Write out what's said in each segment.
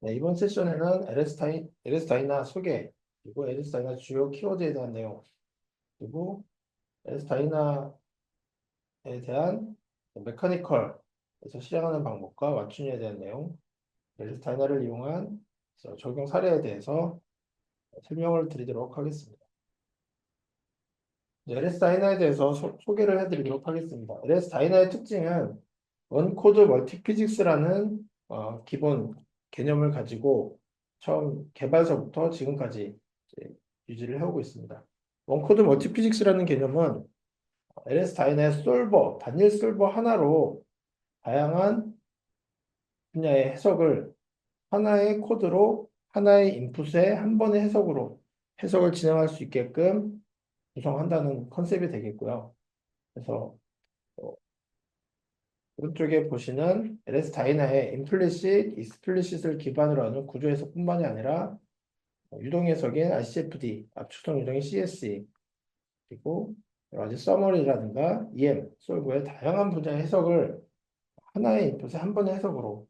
네, 이번 세션에는 LS 다이나 소개, 그리고 LS 다이나 주요 키워드에 대한 내용, 그리고 LS 다이나에 대한 메커니컬에서 실행하는 방법과 맞춤에 대한 내용, LS 다이나를 이용한 적용 사례에 대해서 설명을 드리도록 하겠습니다. LS 다이나에 대해서 소개를 해드리도록 하겠습니다. LS 다이나의 특징은 원코드 멀티피직스라는 기본 개념을 가지고 처음 개발서부터 지금까지 이제 유지를 해오고 있습니다. 원코드 멀티피직스라는 개념은 LS 다이나의 솔버, 단일 솔버 하나로 다양한 분야의 해석을 하나의 코드로 하나의 인풋에 한 번의 해석으로 해석을 진행할 수 있게끔 구성한다는 컨셉이 되겠고요. 그래서 어, 오른쪽에 보시는 LS 다이나의 임플리시트, 익스플리시트를 기반으로 하는 구조 해석뿐만이 아니라 유동 해석인 RCFD, 압축성 유동인 CSE, 그리고 여러 가지 서머리라든가 EM, 솔브의 다양한 분야의 해석을 하나의 인풋에 한 번의 해석으로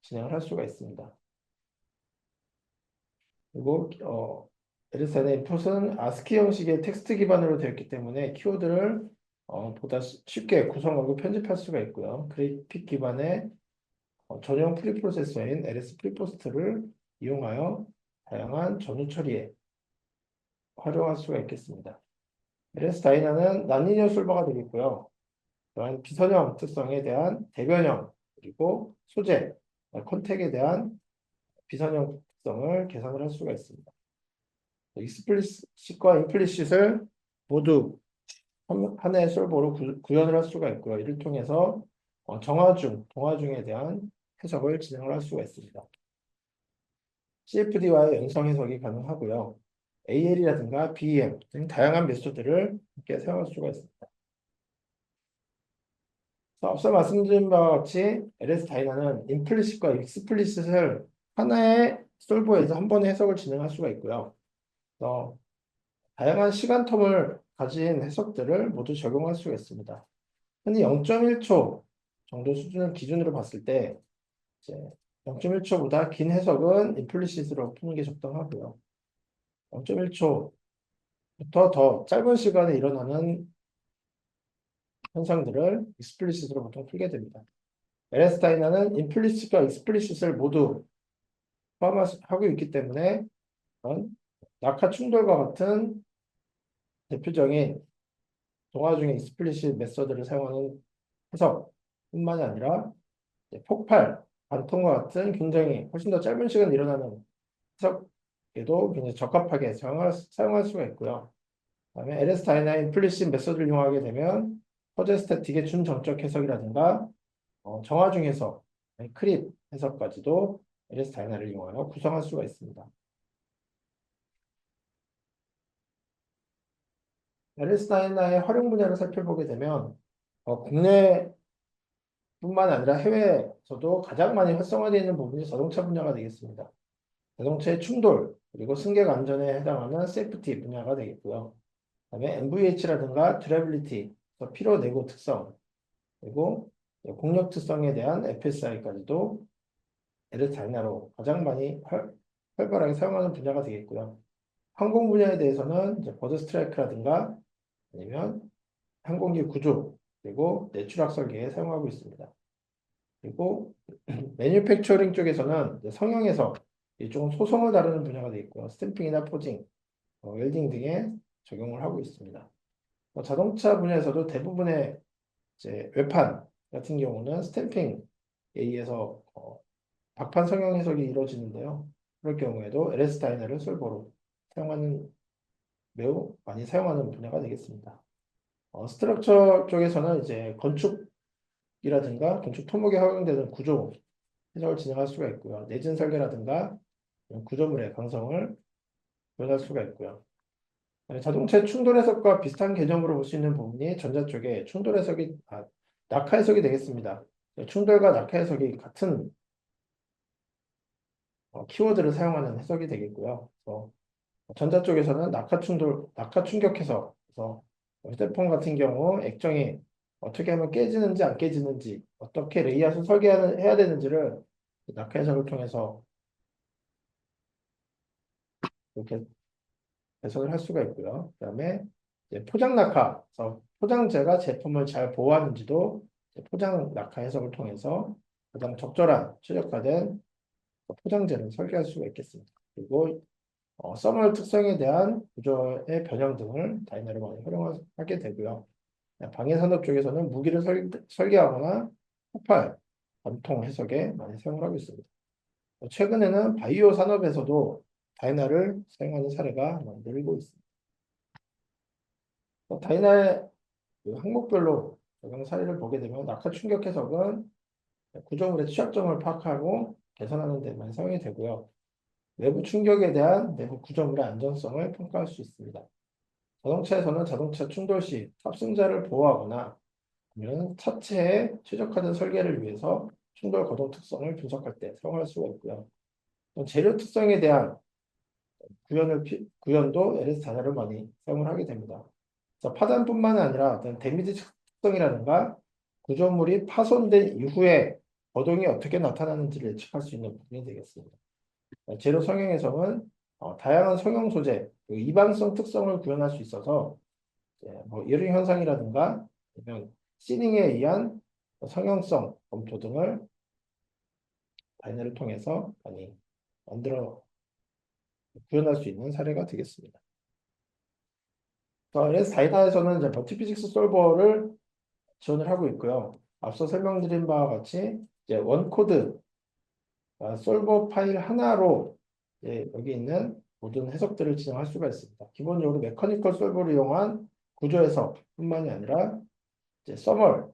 진행을 할 수가 있습니다. 그리고 LS 다이나 인풋은 ASCII 형식의 텍스트 기반으로 되어 있기 때문에 키워드를 보다 쉽게 구성하고 편집할 수가 있고요. 그래픽 기반의 전용 프리프로세서인 LS 프리포스트를 이용하여 다양한 전후 처리에 활용할 수가 있겠습니다. LS 다이나는 난리니어 솔버가 되겠고요. 또한 비선형 특성에 대한 대변형, 그리고 소재, 컨택에 대한 비선형 특성을 계산을 할 수가 있습니다. 익스플리시트과 임플리시트를 모두 하나의 솔버로 구현을 할 수가 있고요. 이를 통해서 정화중, 동화중에 대한 해석을 진행을 할 수가 있습니다. CFD와의 연성 해석이 가능하고요. AL이라든가 BEM 등 다양한 메소드를 함께 사용할 수가 있습니다. 앞서 말씀드린 바와 같이 LS 다이나는 임플리시트과 익스플리시트를 하나의 솔버에서 한 번에 해석을 진행할 수가 있고요. 다양한 시간 텀을 가진 해석들을 모두 적용할 수가 있습니다. 흔히 0.1초 정도 수준을 기준으로 봤을 때 이제 0.1초보다 긴 해석은 임플리시트로 푸는 게 적당하고요. 0.1초부터 더 짧은 시간에 일어나는 현상들을 익스플리시트로 보통 풀게 됩니다. LS 다이나는 임플리시트와 익스플리시트를 모두 포함하고 있기 때문에 낙하 충돌과 같은 대표적인 동화 중에 익스플리시트 메서드를 사용하는 해석뿐만이 아니라 폭발, 관통과 같은 굉장히 훨씬 더 짧은 시간에 일어나는 해석에도 굉장히 적합하게 사용할 수가 있고요. 그다음에 LS 다이나인 플리시 메소드를 이용하게 되면 허재 스태틱의 준정적 해석이라든가 정화중 해석, 크립 해석까지도 LS 다이나를 이용하여 구성할 수가 있습니다. LS 다이나의 활용 분야를 살펴보게 되면 국내뿐만 아니라 해외에서도 가장 많이 활성화되어 있는 부분이 자동차 분야가 되겠습니다. 자동차의 충돌, 그리고 승객 안전에 해당하는 세이프티 분야가 되겠고요. 그다음에 MVH라든가 드라이빌리티, 필요 내고 특성, 그리고 공력 특성에 대한 FSI까지도 LS 다이나로 가장 많이 활발하게 사용하는 분야가 되겠고요. 항공 분야에 대해서는 이제 버드 스트라이크라든가 아니면 항공기 구조, 그리고 내추락 설계에 사용하고 있습니다. 그리고 매뉴팩처링 쪽에서는 이제 성형에서 일종 소성을 다루는 분야가 되겠고요. 스탬핑이나 포징, 웰딩 등에 적용을 하고 있습니다. 자동차 분야에서도 대부분의 이제 외판 같은 경우는 스탬핑에 의해서 박판 성형 해석이 이루어지는데요. 그럴 경우에도 LS 다이나를 솔버로 사용하는 매우 많이 사용하는 분야가 되겠습니다. 스트럭처 쪽에서는 이제 건축이라든가 건축 토목에 활용되는 구조 해석을 진행할 수가 있고요. 내진 설계라든가 구조물의 강성을 표현할 수가 있고요. 자동차 충돌 해석과 비슷한 개념으로 볼 수 있는 부분이 전자 쪽에 충돌 해석이, 낙하 해석이 되겠습니다. 충돌과 낙하 해석이 같은 키워드를 사용하는 해석이 되겠고요. 그래서 전자 쪽에서는 낙하 충돌, 낙하 충격 해석. 그래서 휴대폰 같은 경우 액정이 어떻게 하면 깨지는지 안 깨지는지, 어떻게 레이아웃을 설계해야 되는지를 낙하 해석을 통해서 이렇게 개선을 할 수가 있고요. 그다음에 이제 포장 낙하, 그래서 포장재가 제품을 잘 보호하는지도 이제 포장 낙하 해석을 통해서 가장 적절한 최적화된 포장재를 설계할 수가 있겠습니다. 그리고 써멀 특성에 대한 구조의 변형 등을 다이나를 많이 활용하게 되고요. 방해 산업 쪽에서는 무기를 설계하거나 폭발, 관통 해석에 많이 사용을 하고 있습니다. 최근에는 바이오 산업에서도 다이나를 사용하는 사례가 많이 늘고 있습니다. 다이나의 그 항목별로 적용 사례를 보게 되면 낙하 충격 해석은 구조물의 취약점을 파악하고 개선하는 데 많이 사용이 되고요. 외부 충격에 대한 내부 구조물의 안전성을 평가할 수 있습니다. 자동차에서는 자동차 충돌 시 탑승자를 보호하거나 아니면 차체의 최적화된 설계를 위해서 충돌 거동 특성을 분석할 때 사용할 수가 있고요. 또 재료 특성에 대한 구현도 LS 단어를 많이 사용을 하게 됩니다. 그래서 파단뿐만 아니라 어떤 데미지 특성이라든가 구조물이 파손된 이후에 거동이 어떻게 나타나는지를 예측할 수 있는 부분이 되겠습니다. 재료 성형에서는 다양한 성형 소재, 그리고 이방성 특성을 구현할 수 있어서 뭐 이런 현상이라든가 아니면 시닝에 의한 성형성 검토 등을 바이너를 통해서 많이 만들어 구현할 수 있는 사례가 되겠습니다. LS 다이나에서는 이제 멀티피직스 솔버를 지원을 하고 있고요. 앞서 설명드린 바와 같이 이제 원코드 솔버 파일 하나로 여기 있는 모든 해석들을 진행할 수가 있습니다. 기본적으로 메커니컬 솔버를 이용한 구조 해석뿐만이 아니라 이제 서멀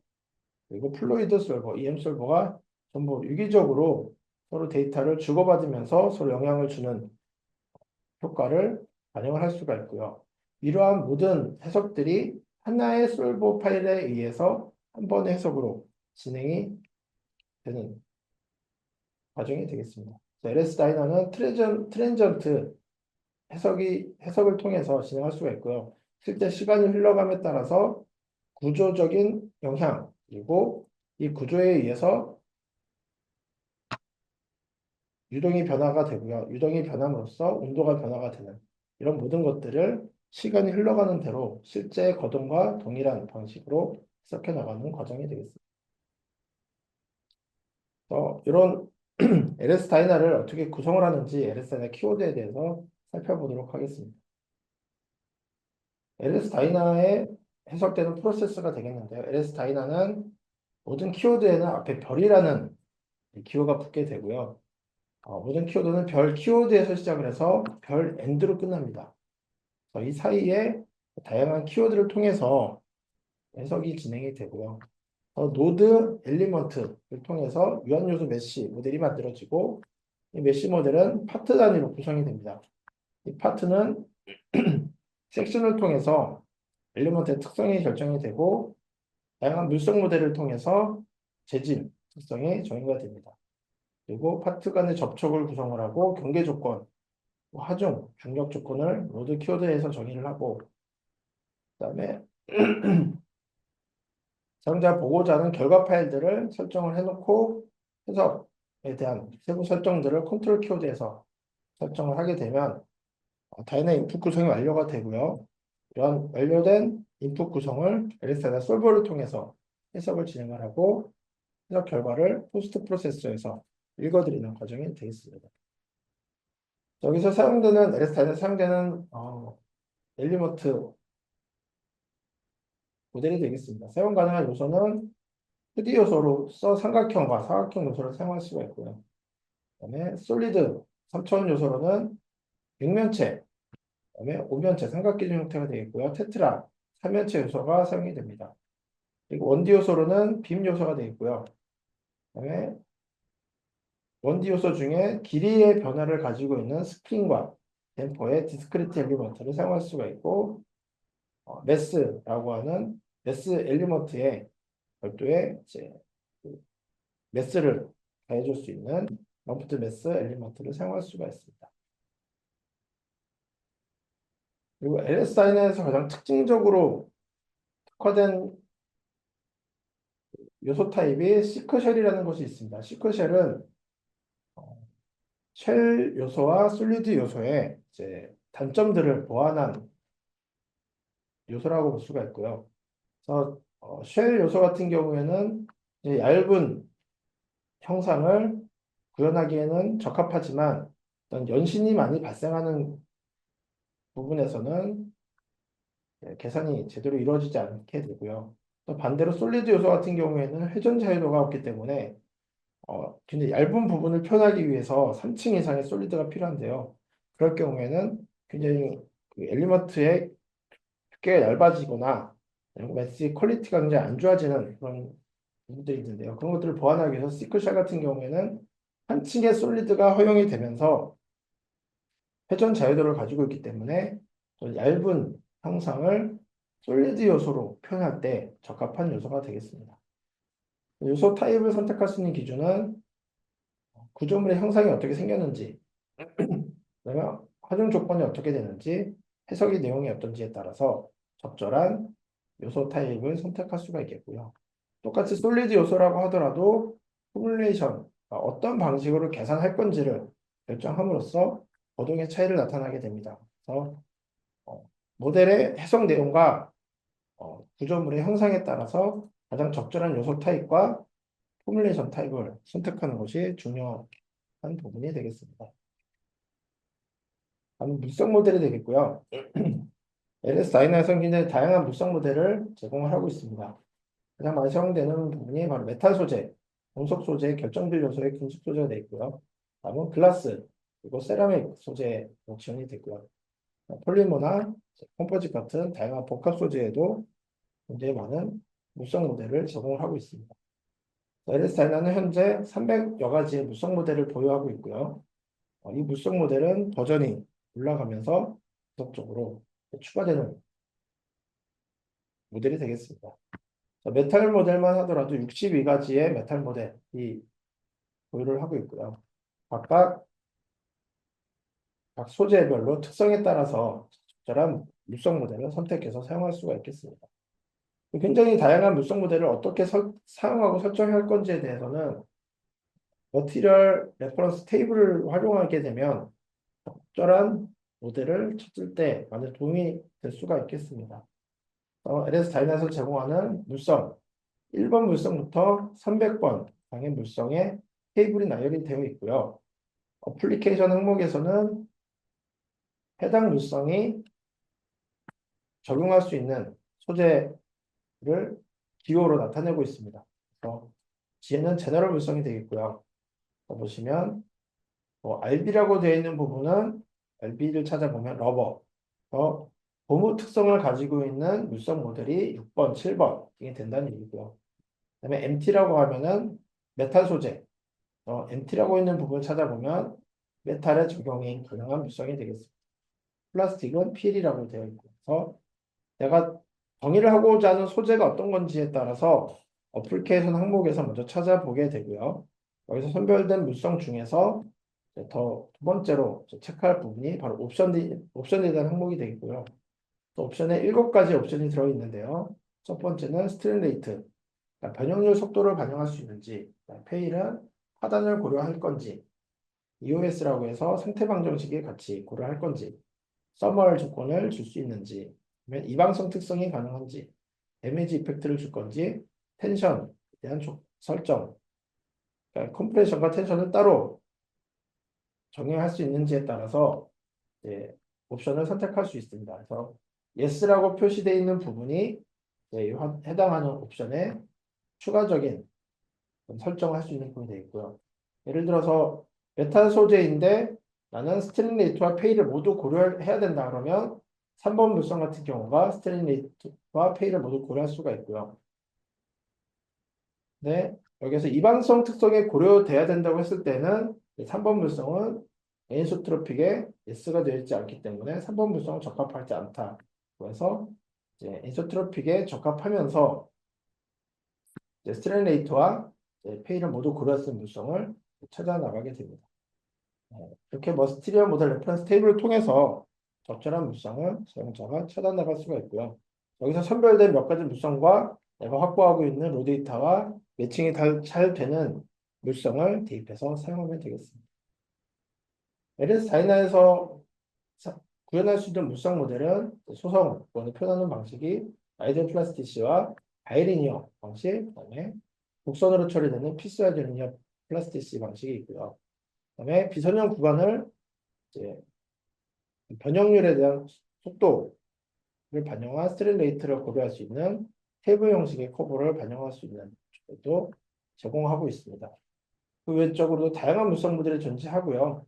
그리고 플루이드 솔버, EM 솔버가 전부 유기적으로 서로 데이터를 주고받으면서 서로 영향을 주는 효과를 반영을 할 수가 있고요. 이러한 모든 해석들이 하나의 솔버 파일에 의해서 한 번의 해석으로 진행이 되는 과정이 되겠습니다. LS 다이너는 트랜전트 해석을 통해서 진행할 수가 있고요. 실제 시간이 흘러감에 따라서 구조적인 영향, 그리고 이 구조에 의해서 유동이 변화가 되고요. 유동이 변함으로써 온도가 변화가 되는 이런 모든 것들을 시간이 흘러가는 대로 실제 거동과 동일한 방식으로 해석해 나가는 과정이 되겠습니다. 이런 LS 다이나를 어떻게 구성을 하는지 LS 다이나 키워드에 대해서 살펴보도록 하겠습니다. LS 다이나에 해석되는 프로세스가 되겠는데요. LS 다이나는 모든 키워드에는 앞에 별이라는 기호가 붙게 되고요. 모든 키워드는 별 키워드에서 시작을 해서 별 엔드로 끝납니다. 이 사이에 다양한 키워드를 통해서 해석이 진행이 되고요. 노드 엘리먼트를 통해서 유한요소 메쉬 모델이 만들어지고 이 메쉬 모델은 파트 단위로 구성이 됩니다. 이 파트는 섹션을 통해서 엘리먼트의 특성이 결정이 되고 다양한 물성 모델을 통해서 재질 특성이 정의가 됩니다. 그리고 파트 간의 접촉을 구성을 하고 경계 조건, 하중, 중력 조건을 로드 키워드에서 정의를 하고 그다음에 사용자 보고자는 결과 파일들을 설정을 해놓고 해석에 대한 세부 설정들을 컨트롤 키워드에서 설정을 하게 되면 다이나 인풋 구성이 완료가 되고요. 이런 완료된 인풋 구성을 LS나 솔버를 통해서 해석을 진행을 하고 해석 결과를 포스트 프로세서에서 읽어드리는 과정이 되겠습니다. 여기서 사용되는 LS타에서 사용되는 엘리먼트 모델이 되겠습니다. 사용 가능한 요소는 2D 요소로서 삼각형과 사각형 요소를 사용할 수가 있고요. 그다음에 솔리드 3차원 요소로는 육면체, 그다음에 오면체 삼각기둥 형태가 되겠고요. 테트라 3면체 요소가 사용이 됩니다. 그리고 원디 요소로는 빔 요소가 되겠고요. 그다음에 원디 요소 중에 길이의 변화를 가지고 있는 스프링과 댐퍼의 디스크리트 엘리먼트를 사용할 수가 있고 매스라고 하는 매스 엘리먼트에 별도의 이제 그 매스를 가해줄 수 있는 럼프드 매스 엘리먼트를 사용할 수가 있습니다. 그리고 LS-DYNA에서 가장 특징적으로 특화된 요소 타입이 시크쉘이라는 것이 있습니다. 시크쉘은 쉘 요소와 솔리드 요소의 이제 단점들을 보완한 요소라고 볼 수가 있고요. 그래서 쉘 요소 같은 경우에는 이제 얇은 형상을 구현하기에는 적합하지만 어떤 연신이 많이 발생하는 부분에서는 계산이 제대로 이루어지지 않게 되고요. 또 반대로 솔리드 요소 같은 경우에는 회전 자유도가 없기 때문에 굉장히 얇은 부분을 표현하기 위해서 3층 이상의 솔리드가 필요한데요. 그럴 경우에는 굉장히 그 엘리먼트의 두께가 얇아지거나 매시 퀄리티가 굉장히 안 좋아지는 그런 부분들이 있는데요. 그런 것들을 보완하기 위해서 시클샷 같은 경우에는 한 층의 솔리드가 허용이 되면서 회전 자유도를 가지고 있기 때문에 좀 얇은 형상을 솔리드 요소로 표현할 때 적합한 요소가 되겠습니다. 요소 타입을 선택할 수 있는 기준은 구조물의 형상이 어떻게 생겼는지, 그다음에 활용 조건이 어떻게 되는지, 해석의 내용이 어떤지에 따라서 적절한 요소 타입을 선택할 수가 있겠고요. 똑같이 솔리드 요소라고 하더라도 포뮬레이션, 어떤 방식으로 계산할 건지를 결정함으로써 거동의 차이를 나타나게 됩니다. 그래서 모델의 해석 내용과 구조물의 형상에 따라서 가장 적절한 요소 타입과 포뮬레이션 타입을 선택하는 것이 중요한 부분이 되겠습니다. 다음은 물성 모델이 되겠고요. LS9에서는 굉장히 다양한 물성 모델을 제공을 하고 있습니다. 가장 많이 사용되는 부분이 바로 메탈 소재, 금속 소재, 결정질 요소의 금속 소재가 되어 있고요. 다음은 글라스, 그리고 세라믹 소재 옵션이 되고요. 폴리머나 컴포짓 같은 다양한 복합 소재에도 굉장히 많은 물성 모델을 제공을 하고 있습니다. LS9는 현재 300여 가지의 물성 모델을 보유하고 있고요. 이 물성 모델은 버전이 올라가면서 지속적으로 추가되는 모델이 되겠습니다. 메탈 모델만 하더라도 62가지의 메탈 모델이 보유를 하고 있고요. 각각 각 소재별로 특성에 따라서 적절한 물성 모델을 선택해서 사용할 수가 있겠습니다. 굉장히 다양한 물성 모델을 어떻게 사용하고 설정할 건지에 대해서는 머티리얼 레퍼런스 테이블을 활용하게 되면 적절한 모델을 찾을 때 많은 도움이 될 수가 있겠습니다. LS 다이나에서 제공하는 물성, 1번 물성부터 300번 당의 물성에 테이블이 나열이 되어 있고요. 어플리케이션 항목에서는 해당 물성이 적용할 수 있는 소재를 기호로 나타내고 있습니다. 그래서 G는 제너럴 물성이 되겠고요. 보시면 RB라고 되어 있는 부분은 RB를 찾아보면 러버, 고무 특성을 가지고 있는 물성 모델이 6번, 7번 등이 된다는 얘기고요. 그다음에 MT라고 하면은 메탈 소재, MT라고 있는 부분을 찾아보면 메탈에 적용이 가능한 물성이 되겠습니다. 플라스틱은 PL이라고 되어 있고, 그래서 내가 정의를 하고자 하는 소재가 어떤 건지에 따라서 어플리케이션 항목에서 먼저 찾아보게 되고요. 여기서 선별된 물성 중에서 두 번째로 체크할 부분이 바로 옵션에 대한 항목이 되겠고요. 또 옵션에 7가지 옵션이 들어있는데요. 첫 번째는 스트레인 레이트, 그러니까 변형률 속도를 반영할 수 있는지, 페일은 하단을 고려할 건지, EOS라고 해서 상태 방정식을 같이 고려할 건지, 서멀 조건을 줄 수 있는지, 아니면 이방성 특성이 가능한지, 데미지 이펙트를 줄 건지, 텐션에 대한 설정, 그러니까 컴프레션과 텐션을 따로 정의할 수 있는지에 따라서 옵션을 선택할 수 있습니다. 그래서 yes라고 표시되어 있는 부분이 해당하는 옵션에 추가적인 설정을 할 수 있는 부분이 되어 있고요. 예를 들어서 메탈 소재인데 나는 스트링 레이트와 페이를 모두 고려해야 된다 그러면 3번 물성 같은 경우가 스트링 레이트와 페이를 모두 고려할 수가 있고요. 네, 여기서 이방성 특성이 고려돼야 된다고 했을 때는 3번 물성은 애니소트로픽에 S가 되어 있지 않기 때문에 3번 물성은 적합하지 않다. 그래서 이제 애니소트로픽에 적합하면서 스트레인레이트와 페이를 모두 고려했을 물성을 찾아 나가게 됩니다. 이렇게 머스티리얼 모델 레퍼런스 테이블을 통해서 적절한 물성을 사용자가 찾아 나갈 수가 있고요. 여기서 선별된 몇 가지 물성과 내가 확보하고 있는 로 데이터와 매칭이 잘 되는 물성을 대입해서 사용하면 되겠습니다. LS 다이나에서 구현할 수 있는 물성 모델은 소성권을 표현하는 방식이 아이디어 플라스티시와 바이리니어 방식, 그다음에 곡선으로 처리되는 피스와이즈 리니어 플라스티시 방식이 있고요. 그다음에 비선형 구간을 이제 변형률에 대한 속도를 반영한 스트레인 레이트를 고려할 수 있는 테이블 형식의 커브를 반영할 수 있는 것도 제공하고 있습니다. 그 외적으로도 다양한 물성 모델을 전시하고요.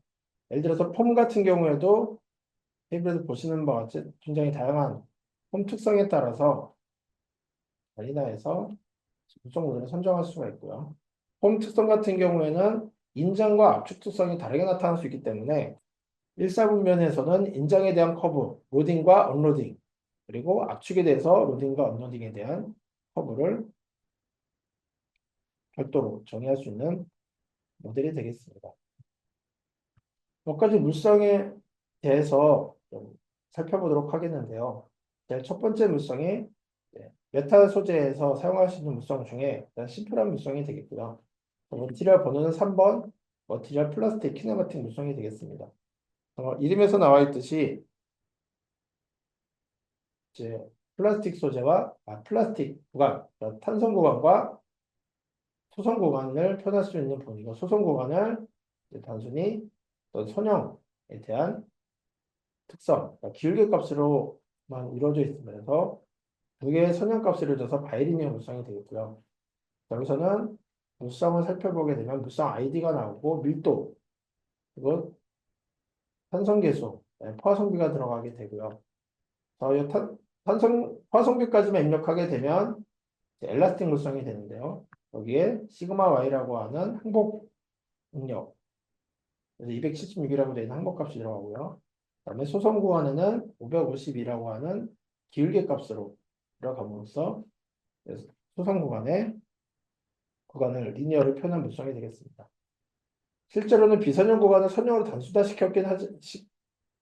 예를 들어서 폼 같은 경우에도 테이블에서 보시는 바와 같이 굉장히 다양한 폼 특성에 따라서 바리나에서 물성 모델을 선정할 수가 있고요. 폼 특성 같은 경우에는 인장과 압축 특성이 다르게 나타날 수 있기 때문에 일사분면에서는 인장에 대한 커브, 로딩과 언로딩, 그리고 압축에 대해서 로딩과 언로딩에 대한 커브를 별도로 정의할 수 있는 모델이 되겠습니다. 몇 가지 물성에 대해서 좀 살펴보도록 하겠는데요. 제일 첫 번째 물성이 메탈 소재에서 사용할 수 있는 물성 중에 가장 심플한 물성이 되겠고요. 머티리얼 번호는 3번, 머티리얼 플라스틱 키네마틱 물성이 되겠습니다. 이름에서 나와 있듯이 이제 플라스틱 소재와 플라스틱 구간, 그러니까 탄성 구간과 소성 구간을 표현할 수 있는 부분이고 소성 구간을 이제 단순히 어떤 선형에 대한 특성, 그러니까 기울기 값으로만 이루어져 있습니다. 그래서 두 개의 선형값을 이루어져서 바이리니어 물성이 되겠고요. 여기서는 물성을 살펴보게 되면 물성 ID가 나오고 밀도, 그리고 탄성계수, 포화성비가 들어가게 되고요. 이 포화성비까지만 입력하게 되면 이제 엘라스틱 물성이 되는데요. 여기에 시그마 Y라고 하는 항복 응력, 그래서 276이라고 되어 있는 항복값이 들어가고요. 그다음에 소성 구간에는 552라고 하는 기울기 값으로 들어감으로써 소성 구간을 리니어를 표현한 물성이 되겠습니다. 실제로는 비선형 구간을 선형으로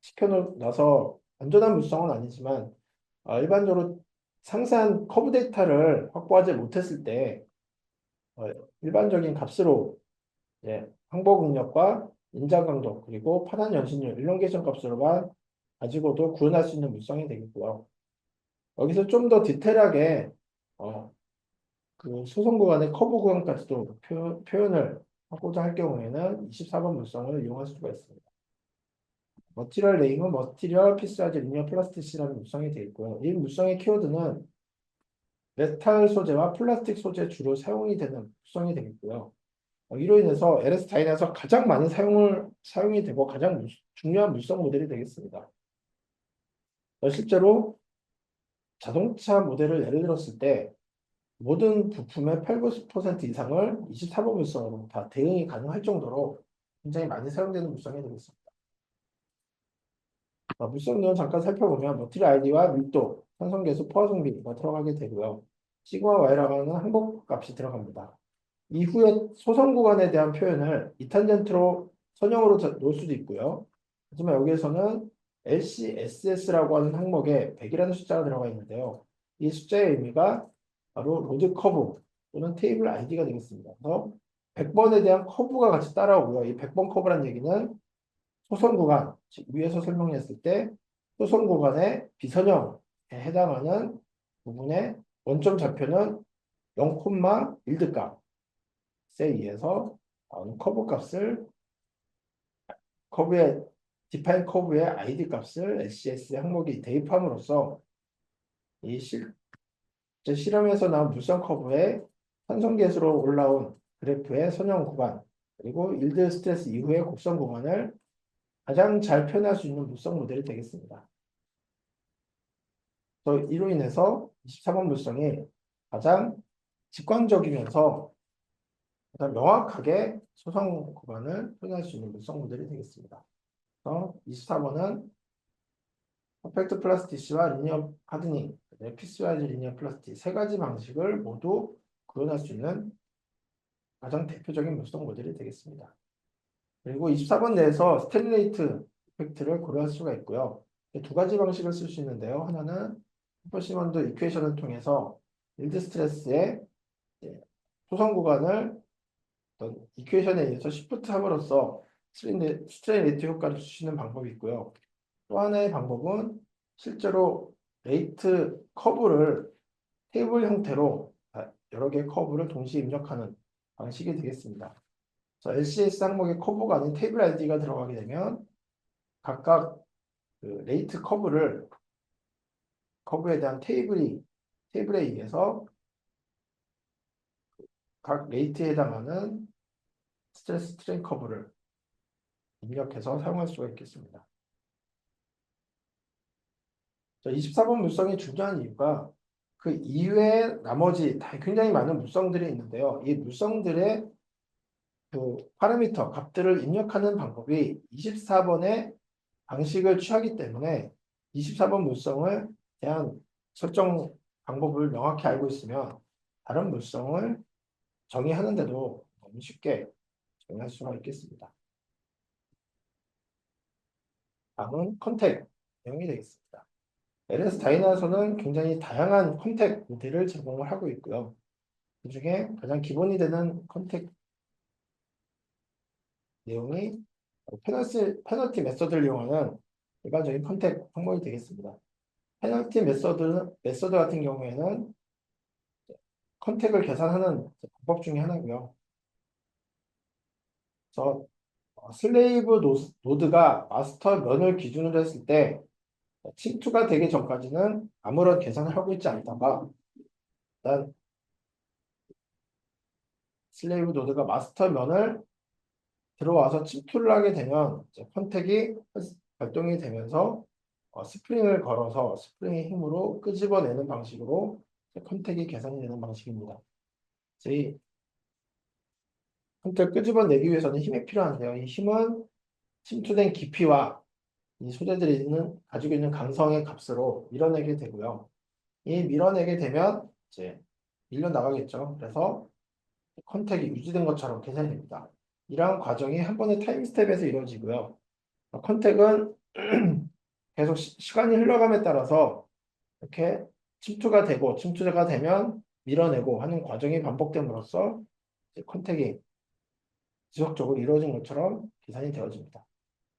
시켜놔서 안전한 물성은 아니지만 일반적으로 상세한 커브 데이터를 확보하지 못했을 때 어, 일반적인 값으로 항복 응력과 인자 강도 그리고 파단 연신율 일론게이션 값으로만 가지고도 구현할 수 있는 물성이 되겠고요. 여기서 좀 더 디테일하게 그 소송 구간의 커브 구간까지도 표현을 하고자 할 경우에는 24번 물성을 이용할 수가 있습니다. 머티리얼 네임은 머티리얼 피스와이즈 리니어 플라스티시라는 물성이 되어 있고요. 이 물성의 키워드는 메탈 소재와 플라스틱 소재 주로 사용이 되는 물성이 되겠고요. 이로 인해서 LS 다이나에서 가장 많이 사용이 되고 가장 중요한 물성 모델이 되겠습니다. 실제로 자동차 모델을 예를 들었을 때 모든 부품의 8, 90% 이상을 24번 물성으로 다 대응이 가능할 정도로 굉장히 많이 사용되는 물성이 되겠습니다. 물성 내용 잠깐 살펴보면 머티리얼 아이디와 밀도, 산성계수, 포화성비가 들어가게 되고요. 시그마 Y라고 하는 항복 값이 들어갑니다. 이후에 소성 구간에 대한 표현을 이탄젠트로 선형으로 놓을 수도 있고요. 하지만 여기에서는 LCSS라고 하는 항목에 100이라는 숫자가 들어가 있는데요. 이 숫자의 의미가 바로 로드 커브 또는 테이블 아이디가 되겠습니다. 그래서 100번에 대한 커브가 같이 따라오고요. 이 100번 커브란 얘기는 소선 구간, 즉 위에서 설명했을 때 소선 구간의 비선형에 해당하는 부분의 원점 좌표는 0,1드 값에 의해서 나오는 커브 값을 커브의 디파인 커브의 ID 값을 SCS 항목이 대입함으로써 이 실험에서 나온 물성 커브의 산성계수로 올라온 그래프의 선형 구간 그리고 일드 스트레스 이후의 곡선 구간을 가장 잘 표현할 수 있는 물성 모델이 되겠습니다. 이로 인해서 24번 물성이 가장 직관적이면서 가장 명확하게 소성 구간을 표현할 수 있는 물성 모델이 되겠습니다. 24번은 퍼펙트 플라스티시와 리니어 하드닝, 피스와이즈 리니어 플라스틱 세 가지 방식을 모두 구현할 수 있는 가장 대표적인 물성 모델이 되겠습니다. 그리고 24번 내에서 스테릴레이트 이펙트를 고려할 수가 있고요. 두 가지 방식을 쓸 수 있는데요. 하나는 퍼시먼드 이퀘이션을 통해서 일드 스트레스의 소성 구간을 어떤 이퀘이션에 의해서 시프트 함으로써 스트레인 레이트 효과를 주시는 방법이 있고요. 또 하나의 방법은 실제로 레이트 커브를 테이블 형태로 여러 개의 커브를 동시에 입력하는 방식이 되겠습니다. LCS 항목에 커브가 아닌 테이블 ID가 들어가게 되면 각각 그 레이트 커브에 대한 테이블에 의해서 각 레이트에 해당하는 스트레스 스트레인 커브를 입력해서 사용할 수가 있겠습니다. 24번 물성이 중요한 이유가 그 이외에 나머지 굉장히 많은 물성들이 있는데요. 이 물성들의 그 파라미터 값들을 입력하는 방법이 24번의 방식을 취하기 때문에 24번 물성을 대한 설정 방법을 명확히 알고 있으면 다른 물성을 정의하는데도 너무 쉽게 정의할 수가 있겠습니다. 다음은 컨택 내용이 되겠습니다. LS 다이나소는 굉장히 다양한 컨택 모델을 제공을 하고 있고요. 그 중에 가장 기본이 되는 컨택 내용이 페널티 메서드를 이용하는 일반적인 컨택 항목이 되겠습니다. 페널티 메서드 같은 경우에는 컨택을 계산하는 방법 중에 하나고요. 그래서 슬레이브 노드가 마스터 면을 기준으로 했을 때 침투가 되기 전까지는 아무런 계산을 하고 있지 않다가 일단 슬레이브 노드가 마스터 면을 들어와서 침투를 하게 되면 컨택이 발동이 되면서 스프링을 걸어서 스프링의 힘으로 끄집어내는 방식으로 컨택이 계산이 되는 방식입니다. 저희 컨택 끄집어내기 위해서는 힘이 필요한데요. 이 힘은 침투된 깊이와 이 소재들이 가지고 있는 강성의 값으로 밀어내게 되고요. 이 밀어내게 되면 이제 밀려 나가겠죠. 그래서 컨택이 유지된 것처럼 계산이 됩니다. 이러한 과정이 한 번의 타임 스텝에서 이루어지고요. 컨택은 계속 시간이 흘러감에 따라서 이렇게 침투가 되고 침투가 되면 밀어내고 하는 과정이 반복됨으로써 컨택이 지속적으로 이루어진 것처럼 계산이 되어집니다.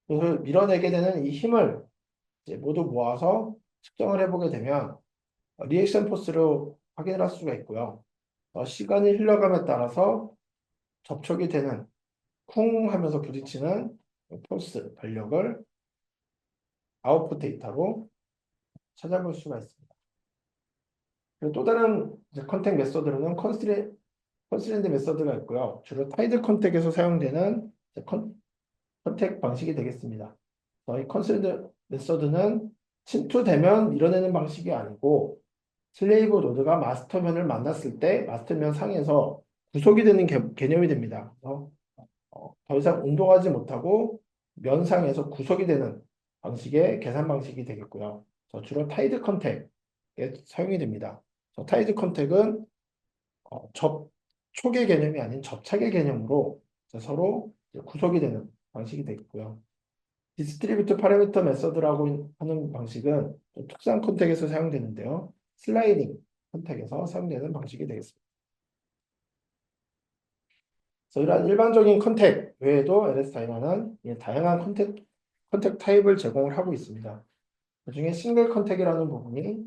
그래서 밀어내게 되는 이 힘을 이제 모두 모아서 측정을 해보게 되면 리액션 포스로 확인을 할 수가 있고요. 시간이 흘러감에 따라서 접촉이 되는 쿵 하면서 부딪히는 포스, 반력을 아웃풋 데이터로 찾아볼 수가 있습니다. 그리고 또 다른 컨택 메소드로는 컨스트레인트 메소드가 있고요. 주로 타이드 컨택에서 사용되는 컨택 방식이 되겠습니다. 이 컨스트레인트 메소드는 침투되면 밀어내는 방식이 아니고 슬레이브 노드가 마스터면을 만났을 때 마스터면 상에서 구속이 되는 개념이 됩니다. 그래서 더 이상 운동하지 못하고 면상에서 구속이 되는 방식의 계산 방식이 되겠고요. 주로 타이드 컨택에 사용이 됩니다. 타이드 컨택은 접촉의 개념이 아닌 접착의 개념으로 서로 구속이 되는 방식이 되겠고요. 디스트리뷰트 파라미터 메서드라고 하는 방식은 특수한 컨택에서 사용되는데요. 슬라이딩 컨택에서 사용되는 방식이 되겠습니다. 그래서 이러한 일반적인 컨택 외에도 LS-DYNA는 다양한 컨택 타입을 제공을 하고 있습니다. 그중에 싱글 컨택이라는 부분이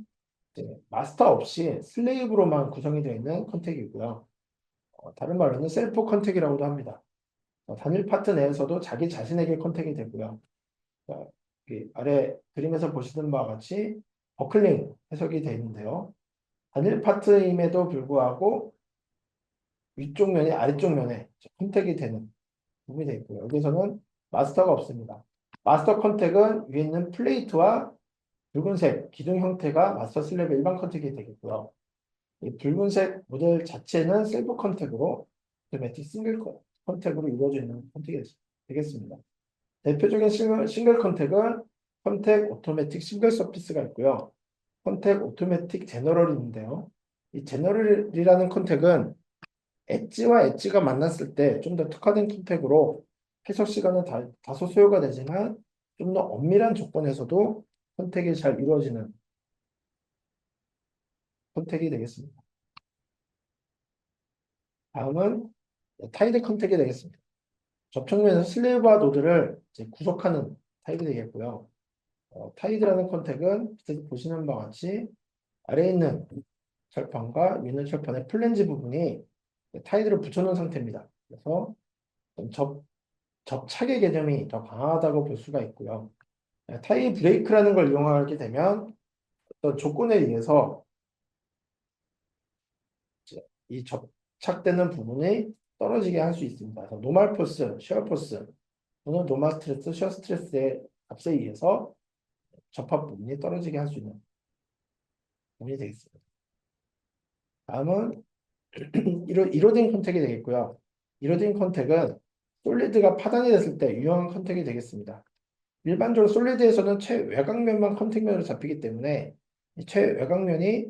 마스터 없이 슬레이브로만 구성이 되어 있는 컨택이고요. 다른 말로는 셀프 컨택이라고도 합니다. 단일 파트 내에서도 자기 자신에게 컨택이 되고요. 아래 그림에서 보시는 바와 같이 버클링 해석이 되어 있는데요. 단일 파트임에도 불구하고 위쪽 면이 아래쪽 면에 컨택이 되는 부분이 되어 있고요. 여기서는 마스터가 없습니다. 마스터 컨택은 위에 있는 플레이트와 붉은색 기둥 형태가 마스터 슬랩의 일반 컨택이 되겠고요. 이 붉은색 모델 자체는 셀프 컨택으로 오토매틱 싱글 컨택으로 이루어져 있는 컨택이 되겠습니다. 대표적인 싱글 컨택은 컨택 오토매틱 싱글 서피스가 있고요. 컨택 오토매틱 제너럴이 있는데요. 이 제너럴이라는 컨택은 엣지와 엣지가 만났을 때 좀 더 특화된 컨택으로 해석 시간은 다소 소요가 되지만 좀 더 엄밀한 조건에서도 컨택이 잘 이루어지는 컨택이 되겠습니다. 다음은 타이드 컨택이 되겠습니다. 접촉면에서 슬레이브와 노드를 이제 구속하는 타입이 되겠고요. 타이드라는 컨택은 보시는 바와 같이 아래에 있는 철판과 위에 있는 철판의 플랜지 부분이 타이드를 붙여놓은 상태입니다. 그래서 접, 접착의 개념이 더 강하다고 볼 수가 있고요. 타이 브레이크라는 걸 이용하게 되면 어떤 조건에 의해서 이제 이 접착되는 부분이 떨어지게 할 수 있습니다. 그래서 노멀 포스, 시어 포스 또는 노멀 스트레스, 시어 스트레스의 값에 의해서 접합 부분이 떨어지게 할 수 있는 부분이 되겠습니다. 다음은 이로딩 컨택이 되겠고요. 이로딩 컨택은 솔리드가 파단이 됐을 때 유용한 컨택이 되겠습니다. 일반적으로 솔리드에서는 최외곽면만 컨택면으로 잡히기 때문에 이 최외곽면이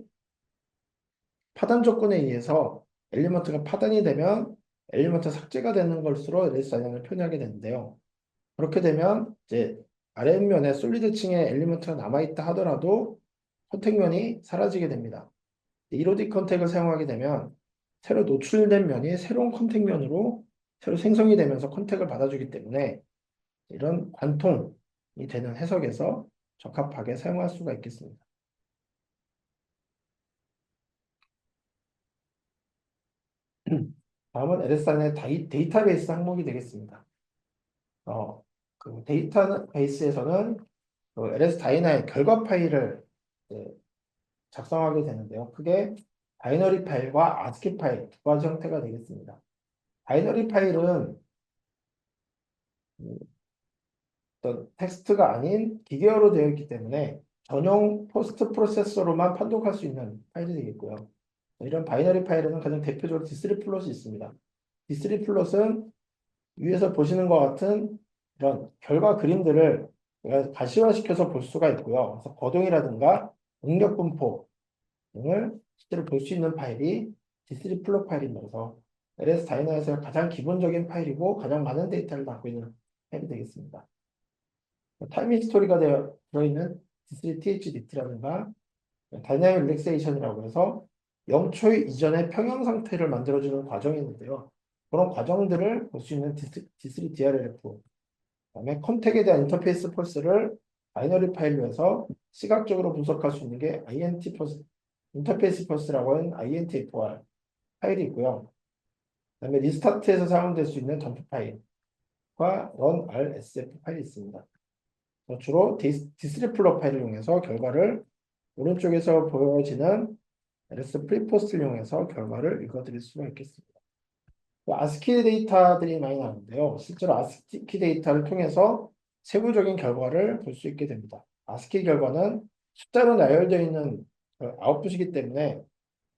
파단 조건에 의해서 엘리먼트가 파단이 되면 엘리먼트 삭제가 되는 것으로 LS 다이나믹을 표현하게 되는데요. 그렇게 되면 이제 아랫면에 솔리드 층에 엘리먼트가 남아있다 하더라도 컨택면이 사라지게 됩니다. 이로딕 컨택을 사용하게 되면 새로 노출된 면이 새로운 컨택면으로 새로 생성이 되면서 컨택을 받아주기 때문에 이런 관통이 되는 해석에서 적합하게 사용할 수가 있겠습니다. 다음은 LSI의 데이터베이스 항목이 되겠습니다. 그 데이터베이스에서는 그 LS 다이나의 결과 파일을 이제 작성하게 되는데요. 크게 바이너리 파일과 아스키 파일 두 가지 형태가 되겠습니다. 바이너리 파일은 어떤 텍스트가 아닌 기계어로 되어 있기 때문에 전용 포스트 프로세서로만 판독할 수 있는 파일이 되겠고요. 이런 바이너리 파일에는 가장 대표적으로 디스리 플롯이 있습니다. 디스리 플롯은 위에서 보시는 것 같은 이런 결과 그림들을 가시화시켜서 볼 수가 있고요. 그래서 거동이라든가 응력 분포 등을 실제로 볼 수 있는 파일이 디스리 플롯 파일이면서 LS 다이너에서 가장 기본적인 파일이고 가장 많은 데이터를 담고 있는 파일이 되겠습니다. 타임 히스토리가 들어있는 D3TH-DT라든가 다이나믹 릴렉세이션이라고 해서 0초 이전의 평형 상태를 만들어주는 과정이 있는데요. 그런 과정들을 볼 수 있는 D3DRLF, 그다음에 컨택에 대한 인터페이스 펄스를 바이너리 파일로 해서 시각적으로 분석할 수 있는 게 INT 펄스, 인터페이스 펄스라고 하는 INTFR 파일이 있고요. 그다음에 리스타트에서 사용될 수 있는 덤프 파일과 run RSF 파일이 있습니다. 주로 디스리 플롯 파일을 이용해서 결과를 오른쪽에서 보여지는 LS 프리포스트를 이용해서 결과를 읽어드릴 수가 있겠습니다. 아스키 데이터들이 많이 나오는데요. 실제로 아스키 데이터를 통해서 세부적인 결과를 볼 수 있게 됩니다. 아스키 결과는 숫자로 나열되어 있는 아웃풋이기 때문에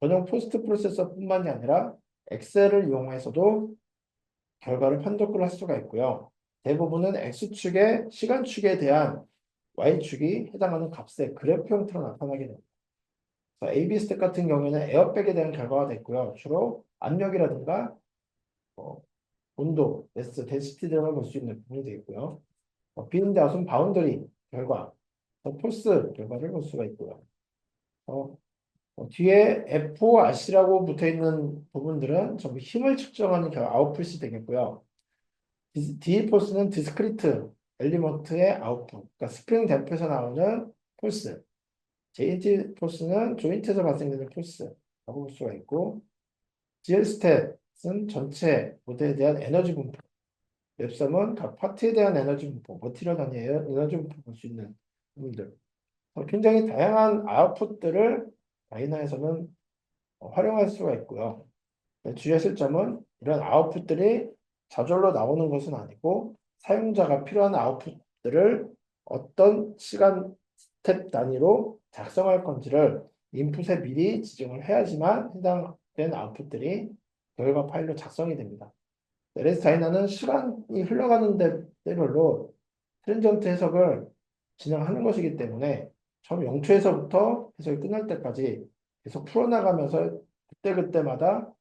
전용 포스트 프로세서뿐만이 아니라 엑셀을 이용해서도 결과를 판독을 할 수가 있고요. 대부분은 X축의 시간축에 대한 Y축이 해당하는 값의 그래프 형태로 나타나게 됩니다. AB 스택 같은 경우에는 에어백에 대한 결과가 됐고요. 주로 압력이라든가 어, 온도, 매스, 덴시티 등을 볼 수 있는 부분이 되겠고요. 비인드 아웃은 바운더리 결과, 폴스 결과를 볼 수가 있고요. 어, 뒤에 F5RC라고 붙어 있는 부분들은 전부 힘을 측정하는 아웃풋이 되겠고요. D 포스는 디스크리트 엘리먼트의 아웃풋, 그러니까 스프링 댐프에서 나오는 폴스. JT 포스는 조인트에서 발생되는 폴스라고 볼 수가 있고, GL 스탯은 전체 모델에 대한 에너지 분포, 웹섬은 각 파트에 대한 에너지 분포, 머티리얼 단위의 에너지 분포 볼 수 있는 부분들. 굉장히 다양한 아웃풋들을 다이나에서는 활용할 수가 있고요. 주의하실 점은 이런 아웃풋들이 저절로 나오는 것은 아니고 사용자가 필요한 아웃풋들을 어떤 시간 스텝 단위로 작성할 건지를 인풋에 미리 지정을 해야지만 해당된 아웃풋들이 결과 파일로 작성이 됩니다. LS 다이나는 시간이 흘러가는 때별로 트랜지언트 해석을 진행하는 것이기 때문에 처음 0초에서부터 해석이 끝날 때까지 계속 풀어나가면서 그때그때마다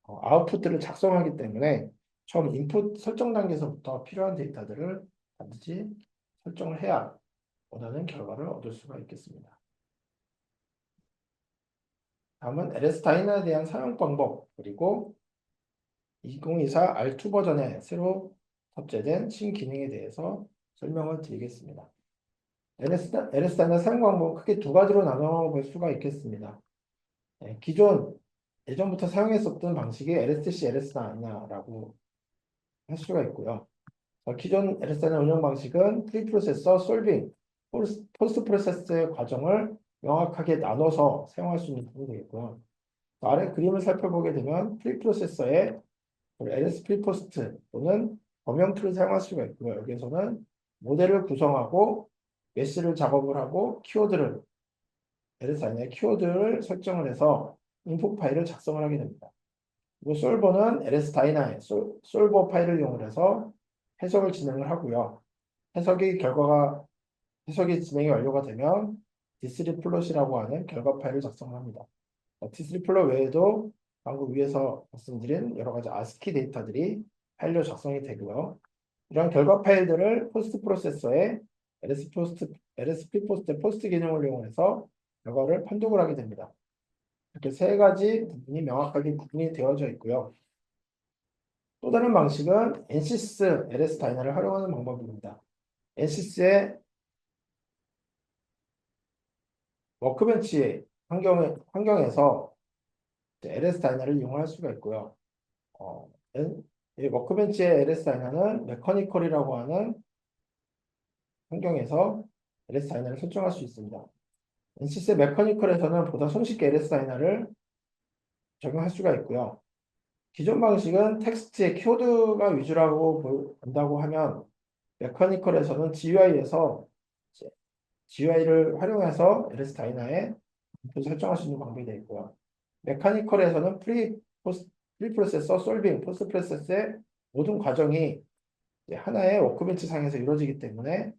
아웃풋들을 작성하기 때문에 처음 인풋 설정 단계에서부터 필요한 데이터들을 반드시 설정을 해야 원하는 결과를 얻을 수가 있겠습니다. 다음은 LS 다이나에 대한 사용 방법 그리고 2024 R2 버전에 새로 탑재된 신기능에 대해서 설명을 드리겠습니다. LS-DYNA 사용 방법은 크게 두 가지로 나눠 볼 수가 있겠습니다. 예전부터 사용했었던 방식이 LSTC, LS-DYNA라고 할 수가 있고요. 기존 LS-DYNA 운영 방식은 프리프로세서, 솔빙, 포스트 프로세스의 과정을 명확하게 나눠서 사용할 수 있는 부분이 되겠고요. 아래 그림을 살펴보게 되면 프리프로세서에 LS 프리포스트 또는 범용 툴을 사용할 수가 있고요. 여기에서는 모델을 구성하고 메시를 작업을 하고 LS-DYNA의 키워드를 설정을 해서 인풋 파일을 작성을 하게 됩니다. 그리고 솔버는 LS-DYNA의 솔버 파일을 이용해서 해석을 진행을 하고요. 해석이 진행이 완료가 되면 D3 플롯이라고 하는 결과 파일을 작성을 합니다. D3 플롯 외에도 방금 위에서 말씀드린 여러 가지 ASCII 데이터들이 파일로 작성이 되고요. 이런 결과 파일들을 포스트 프로세서에 LS 프리포스트 포스트 기능을 이용해서 결과를 판독을 하게 됩니다. 이렇게 세 가지 부분이 명확하게 구분이 되어져 있고요. 또 다른 방식은 NCS LS-DYNA를 활용하는 방법입니다. NCS의 워크벤치 환경에서 LS-DYNA를 이용할 수가 있고요. 이 워크벤치의 LS-DYNA는 메커니컬이라고 하는 환경에서 LS-DYNA를 설정할 수 있습니다. NCS 메커니컬에서는 보다 손쉽게 LS-DYNA를 적용할 수가 있고요. 기존 방식은 텍스트의 키워드가 위주라고 본다고 하면 메커니컬에서는 GUI를 활용해서 LS-DYNA에 설정할 수 있는 방법이 되어 있고요. 메커니컬에서는 프리프로세서, 솔빙, 포스트 프로세스의 모든 과정이 하나의 워크벤치 상에서 이루어지기 때문에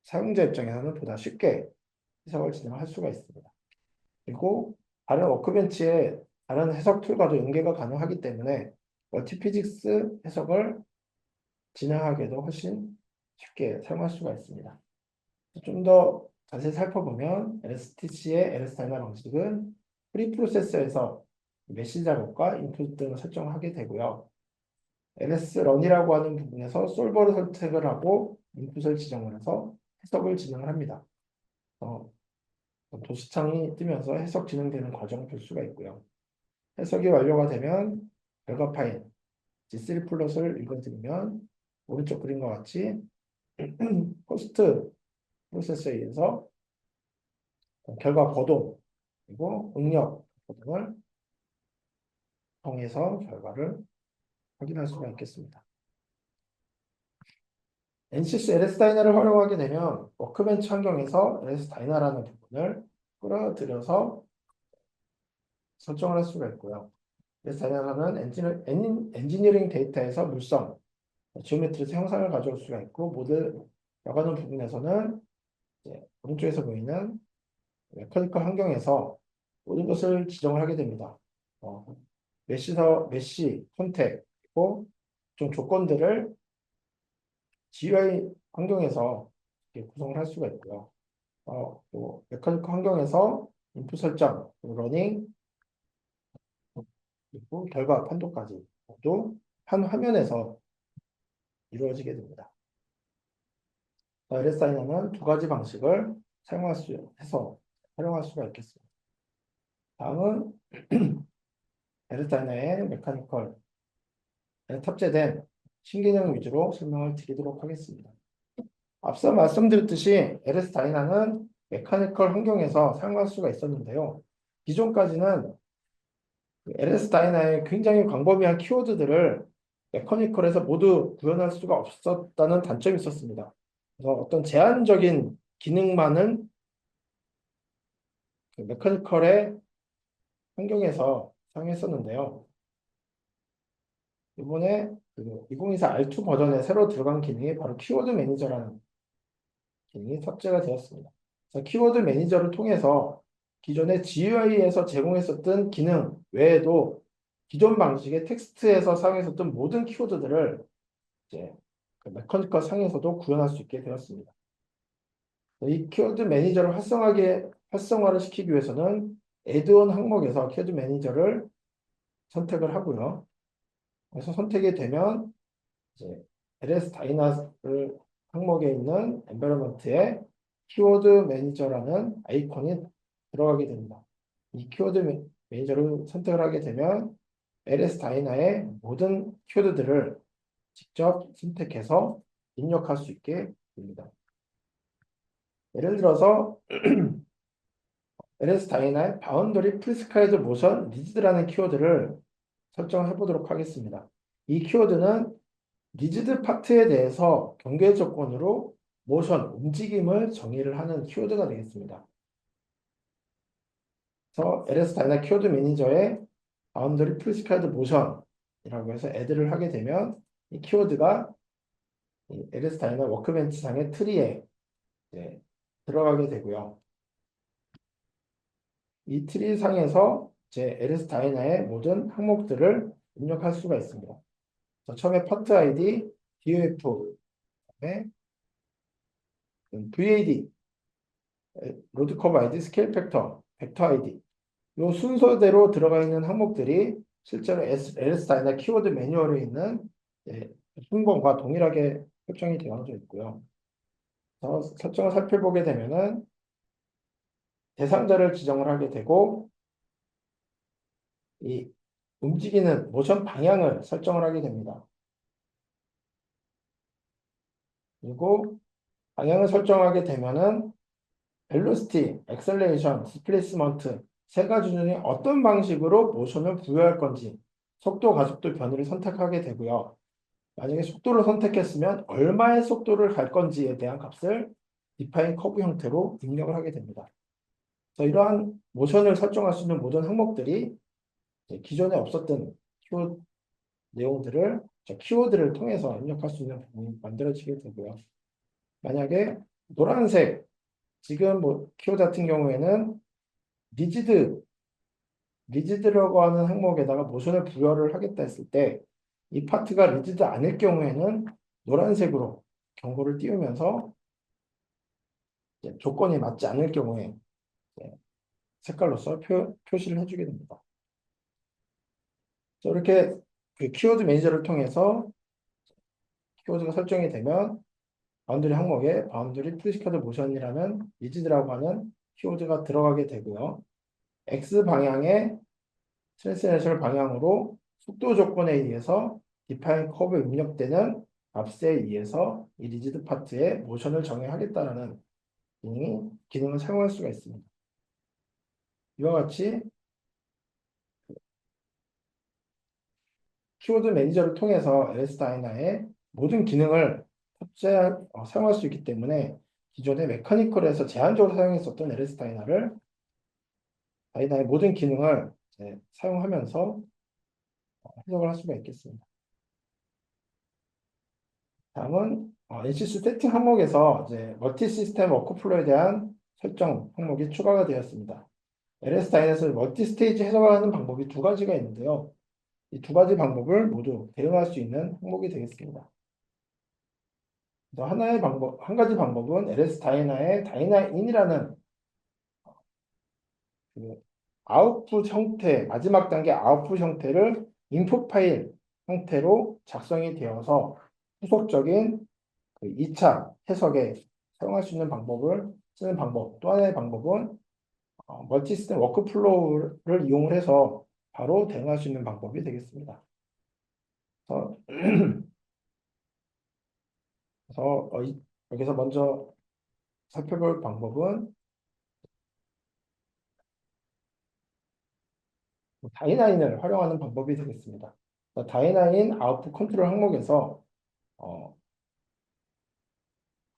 사용자 입장에서는 보다 쉽게 해석을 진행할 수가 있습니다. 그리고 다른 워크벤치의 다른 해석 툴과도 연계가 가능하기 때문에 멀티피직스 해석을 진행하기에도 훨씬 쉽게 사용할 수가 있습니다. 좀 더 자세히 살펴보면 LSTC의 LS-DYNA 방식은 프리프로세서에서 메시 작업과 인풋 등을 설정하게 되고요. LS런이라고 하는 부분에서 솔버를 선택을 하고 인풋을 지정을 해서 해석을 진행을 합니다. 도시창이 뜨면서 해석 진행되는 과정을 볼 수가 있고요. 해석이 완료가 되면 결과 파일 G3 플롯을 읽어드리면 오른쪽 그림과 같이 포스트 프로세서에 의해서 결과 거동 그리고 응력 등을 통해서 결과를 확인할 수가 있겠습니다. NCS LS-DYNA를 활용하게 되면 워크벤치 환경에서 LS-DYNA라는 부분을 끌어들여서 설정을 할 수가 있고요. LS-DYNA는 엔지니어링 데이터에서 물성, 지오메트리 형상을 가져올 수가 있고 모델 여가는 부분에서는 오른쪽에서 보이는 메커니컬 환경에서 모든 것을 지정을 하게 됩니다. 메시 선택 그리고 좀 조건들을 GUI 환경에서 구성을 할 수가 있고요. 또 메커니컬 환경에서 인풋 설정, 러닝, 그리고 결과 판독까지 모두 한 화면에서 이루어지게 됩니다. LS-DYNA는 두 가지 방식을 활용할 수가 있겠습니다. 다음은 LS-DYNA의 메커니컬에 탑재된 신기능 위주로 설명을 드리도록 하겠습니다. 앞서 말씀드렸듯이 LS-DYNA는 메커니컬 환경에서 사용할 수가 있었는데요. 기존까지는 LS-DYNA의 굉장히 광범위한 키워드들을 메커니컬에서 모두 구현할 수가 없었다는 단점이 있었습니다. 그래서 어떤 제한적인 기능만은 메커니컬의 환경에서 사용했었는데요. 이번에 2024 R2 버전에 새로 들어간 기능이 바로 키워드 매니저라는 기능이 탑재가 되었습니다. 그래서 키워드 매니저를 통해서 기존의 GUI에서 제공했었던 기능 외에도 기존 방식의 텍스트에서 사용했었던 모든 키워드들을 이제 메커니컬 상에서도 구현할 수 있게 되었습니다. 이 키워드 매니저를 활성화를 시키기 위해서는 애드온 항목에서 키워드 매니저를 선택을 하고요. 그래서 선택이 되면 이제 LS 다이나를 항목에 있는 environment에 키워드 매니저라는 아이콘이 들어가게 됩니다. 이 키워드 매니저를 선택을 하게 되면 LS 다이나의 모든 키워드들을 직접 선택해서 입력할 수 있게 됩니다. 예를 들어서 LS 다이나의 바운더리 프리스크라이드 모션 리지드라는 키워드를 설정해 보도록 하겠습니다. 이 키워드는 리지드 파트에 대해서 경계 조건으로 모션, 움직임을 정의를 하는 키워드가 되겠습니다. 그래서 LS 다이나 키워드 매니저에 바운더리 프리스크라이드 모션이라고 해서 애드를 하게 되면 이 키워드가 이 LS 다이나 워크벤치 상의 트리에 들어가게 되고요. 이 트리 상에서 이제 LS 다이나의 모든 항목들을 입력할 수가 있습니다. 처음에 파트 아이디, DOF, 그다음에 VAD, 로드 커브 아이디, 스케일 팩터, 벡터 아이디 이 순서대로 들어가 있는 항목들이 실제로 LS 다이나 키워드 매뉴얼에 있는 순번과 동일하게 설정이 되어져 있고요. 설정을 살펴보게 되면은 대상자를 지정을 하게 되고 이 움직이는 모션 방향을 설정을 하게 됩니다. 그리고 방향을 설정하게 되면은 velocity, acceleration, displacement 세 가지 중에 어떤 방식으로 모션을 부여할 건지 속도, 가속도 변이를 선택하게 되고요. 만약에 속도를 선택했으면 얼마의 속도를 갈 건지에 대한 값을 define curve 형태로 입력을 하게 됩니다. 그래서 이러한 모션을 설정할 수 있는 모든 항목들이 기존에 없었던 키워드 내용들을 키워드를 통해서 입력할 수 있는 부분이 만들어지게 되고요. 만약에 노란색 지금 뭐 키워드 같은 경우에는 리지드라고 하는 항목에다가 모션을 부여를 하겠다 했을 때 이 파트가 리지드 아닐 경우에는 노란색으로 경고를 띄우면서 조건이 맞지 않을 경우에 색깔로서 표시를 해주게 됩니다. 이렇게 그 키워드 매니저를 통해서 키워드가 설정이 되면 바운더리 항목에 바운더리 프리스크라이드 모션이라는 리지드라고 하는 키워드가 들어가게 되고요. X 방향의 트랜스레이션 방향으로 속도 조건에 의해서 디파인 커브에 입력되는 값에 의해서 이 리지드 파트의 모션을 정의하겠다라는 기능을 사용할 수가 있습니다. 이와 같이 키워드 매니저를 통해서 LS 다이나의 모든 기능을 사용할 수 있기 때문에 기존의 메커니컬에서 제한적으로 사용했었던 LS 다이나의 모든 기능을 사용하면서 해석을 할 수가 있겠습니다. 다음은 NCS 세팅 항목에서 멀티 시스템 워크플로우에 대한 설정 항목이 추가가 되었습니다. LS 다이나에서 멀티 스테이지 해석을 하는 방법이 두 가지가 있는데요. 이 두 가지 방법을 모두 대응할 수 있는 항목이 되겠습니다. 한 가지 방법은 LS 다이나의 다이나인이라는 그 아웃풋 형태, 마지막 단계 아웃풋 형태를 인풋 파일 형태로 작성이 되어서 후속적인 그 2차 해석에 사용할 수 있는 방법을 쓰는 방법. 또 하나의 방법은 멀티 시스템 워크플로우를 이용을 해서 바로 대응할 수 있는 방법이 되겠습니다. 그래서, 여기서 먼저 살펴볼 방법은 다이나인을 활용하는 방법이 되겠습니다. 다이나인 아웃풋 컨트롤 항목에서 어,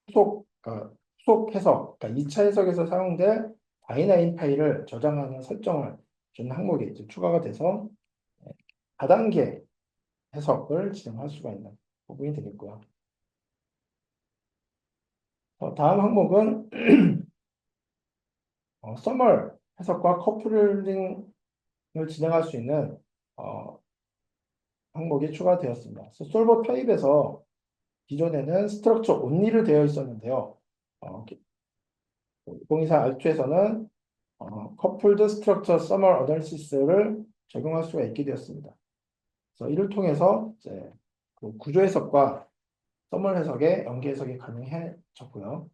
후속 해석, 그러니까 2차 해석에서 사용될 다이나인 파일을 저장하는 설정을 주는 항목이 이제 추가가 돼서 다단계 해석을 진행할 수가 있는 부분이 되겠고요. 다음 항목은 서멀 해석과 커플링을 진행할 수 있는 항목이 추가되었습니다. 솔버 타입에서 기존에는 스트럭처 온리로 되어 있었는데요. 024 R2에서는 커플드 스트럭처 서멀 어널시스를 적용할 수가 있게 되었습니다. 그래서 이를 통해서 이제 그 구조 해석과 서멀 해석의 연계 해석이 가능해졌고요.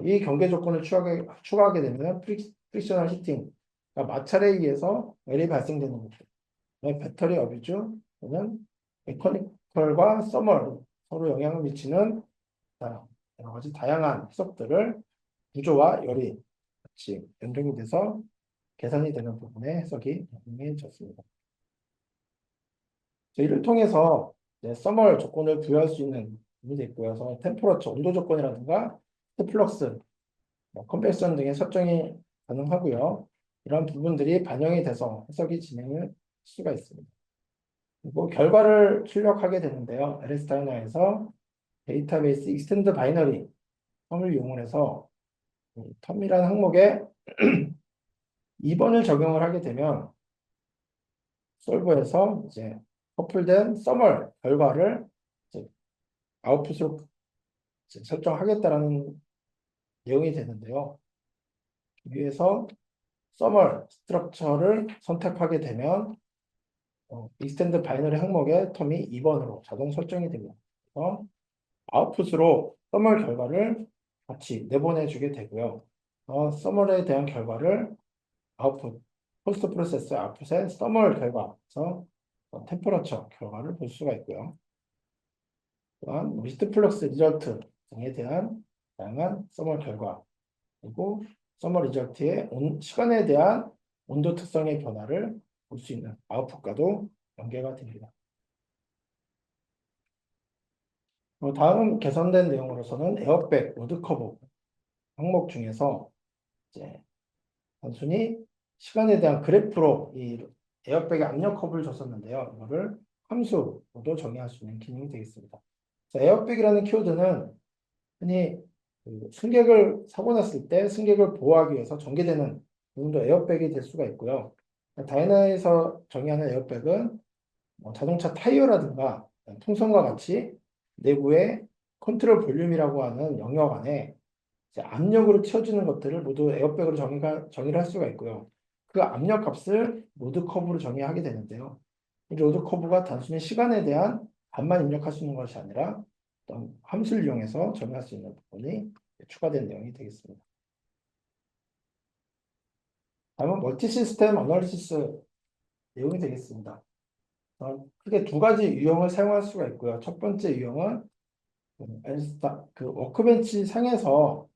이 경계 조건을 추가하게 되면 프릭셔널 히팅, 그러니까 마찰에 의해서 열이 발생되는 것들, 배터리 어뷰즈, 또는 메커니컬과 서멀 서로 영향을 미치는 여러 가지 다양한 해석들을 구조와 열이 같이 연동이 돼서 계산이 되는 부분의 해석이 가능해졌습니다. 이를 통해서 서멀 조건을 부여할 수 있는 부분이 있고요. 그래서 템퍼러처, 온도 조건이라든가 플럭스, 컨벡션 등의 설정이 가능하고요. 이런 부분들이 반영이 돼서 해석이 진행을 할 수가 있습니다. 그리고 결과를 출력하게 되는데요. LS-DYNA에서 데이터베이스 익스텐드 바이너리 텀을 이용해서 텀이라는 항목에 2번을 적용을 하게 되면 솔버에서 이제 커플된 서멀 결과를 이제 아웃풋으로 이제 설정하겠다라는 내용이 되는데요. 위에서 서멀 스트럭처를 선택하게 되면 익스텐드 바이너리 항목의 텀이 2번으로 자동 설정이 됩니다. 그래서 아웃풋으로 서멀 결과를 같이 내보내주게 되고요. 서멀에 대한 결과를 아웃풋, 포스트 프로세스 아웃풋의 서멀 결과에서 템퍼러처 결과를 볼 수가 있고요. 또한 미스트 플럭스 리절트 등에 대한 다양한 서멀 결과, 그리고 서머 리절트의 시간에 대한 온도 특성의 변화를 볼 수 있는 아웃풋과도 연계가 됩니다. 다음 개선된 내용으로서는 에어백 로드 커브 항목 중에서 이제 단순히 시간에 대한 그래프로 이 에어백의 압력 커브를 줬었는데요. 이거를 함수로도 정의할 수 있는 기능이 되겠습니다. 에어백이라는 키워드는 흔히 승객을 사고 났을 때 승객을 보호하기 위해서 전개되는 부분도 에어백이 될 수가 있고요. 다이나에서 정의하는 에어백은 자동차 타이어라든가 풍선과 같이 내부의 컨트롤 볼륨이라고 하는 영역 안에 이제 압력으로 채워지는 것들을 모두 에어백으로 정의를 할 수가 있고요. 그 압력 값을 로드 커브로 정의하게 되는데요. 이 로드 커브가 단순히 시간에 대한 값만 입력할 수 있는 것이 아니라 어떤 함수를 이용해서 정의할 수 있는 부분이 추가된 내용이 되겠습니다. 다음은 멀티 시스템 어널리시스 내용이 되겠습니다. 크게 두 가지 유형을 사용할 수가 있고요. 첫 번째 유형은 그 워크벤치 상에서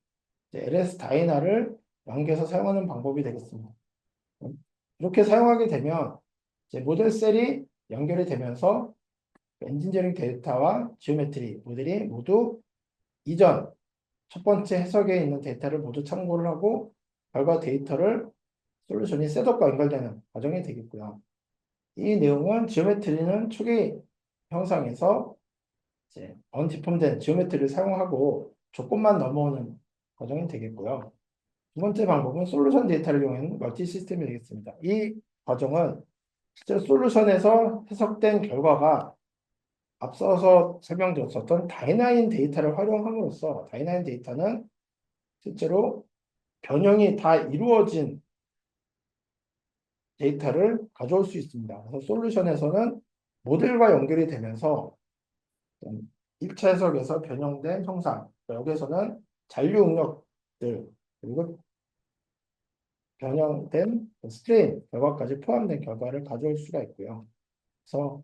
LS 다이나를 연계해서 사용하는 방법이 되겠습니다. 이렇게 사용하게 되면 이제 모델 셀이 연결이 되면서 엔지니어링 데이터와 지오메트리 모델이 모두 이전 첫 번째 해석에 있는 데이터를 모두 참고를 하고 결과 데이터를 솔루션이 셋업과 연결되는 과정이 되겠고요. 이 내용은 지오메트리는 초기 형상에서 이제 언디폼된 지오메트리를 사용하고 조건만 넘어오는 과정이 되겠고요. 두 번째 방법은 솔루션 데이터를 이용하는 멀티 시스템이 되겠습니다. 이 과정은 실제로 솔루션에서 해석된 결과가 앞서서 설명드렸었던 다이나인 데이터를 활용함으로써 다이나인 데이터는 실제로 변형이 다 이루어진 데이터를 가져올 수 있습니다. 그래서 솔루션에서는 모델과 연결이 되면서 1차 해석에서 변형된 형상, 여기에서는 잔류 응력들, 그리고 변형된 스트레인 결과까지 포함된 결과를 가져올 수가 있고요. 그래서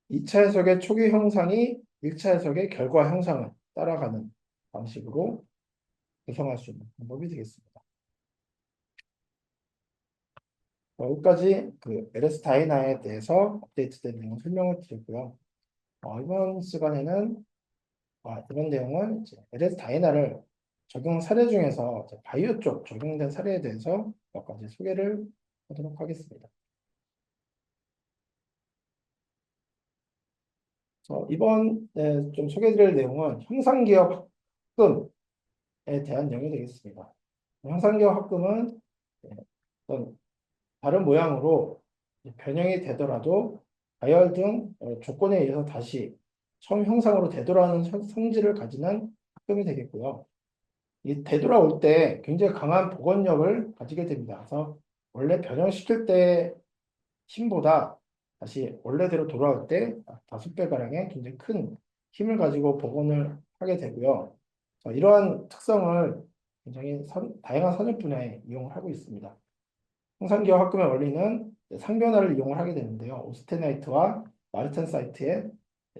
2차 해석의 초기 형상이 1차 해석의 결과 형상을 따라가는 방식으로 구성할 수 있는 방법이 되겠습니다. 여기까지 그 LS 다이나에 대해서 업데이트된 내용 설명을 드렸고요. 이번 시간에는 이런 내용은 이제 LS 다이나를 적용 사례 중에서 바이오 쪽 적용된 사례에 대해서 몇 가지 소개를 하도록 하겠습니다. 이번에 좀 소개드릴 내용은 형상기업 합금에 대한 내용이 되겠습니다. 형상기업 합금은 어떤 다른 모양으로 변형이 되더라도 가열 등 조건에 의해서 다시 처음 형상으로 되돌아오는 성질을 가지는 합금이 되겠고요. 이 되돌아올 때 굉장히 강한 복원력을 가지게 됩니다. 그래서 원래 변형시킬 때 힘보다 다시 원래대로 돌아올 때 5배가량의 굉장히 큰 힘을 가지고 복원을 하게 되고요. 이러한 특성을 굉장히 다양한 산업 분야에 이용을 하고 있습니다. 홍상기와 합금의 원리는 상변화를 이용을 하게 되는데요. 오스테나이트와 마르텐사이트의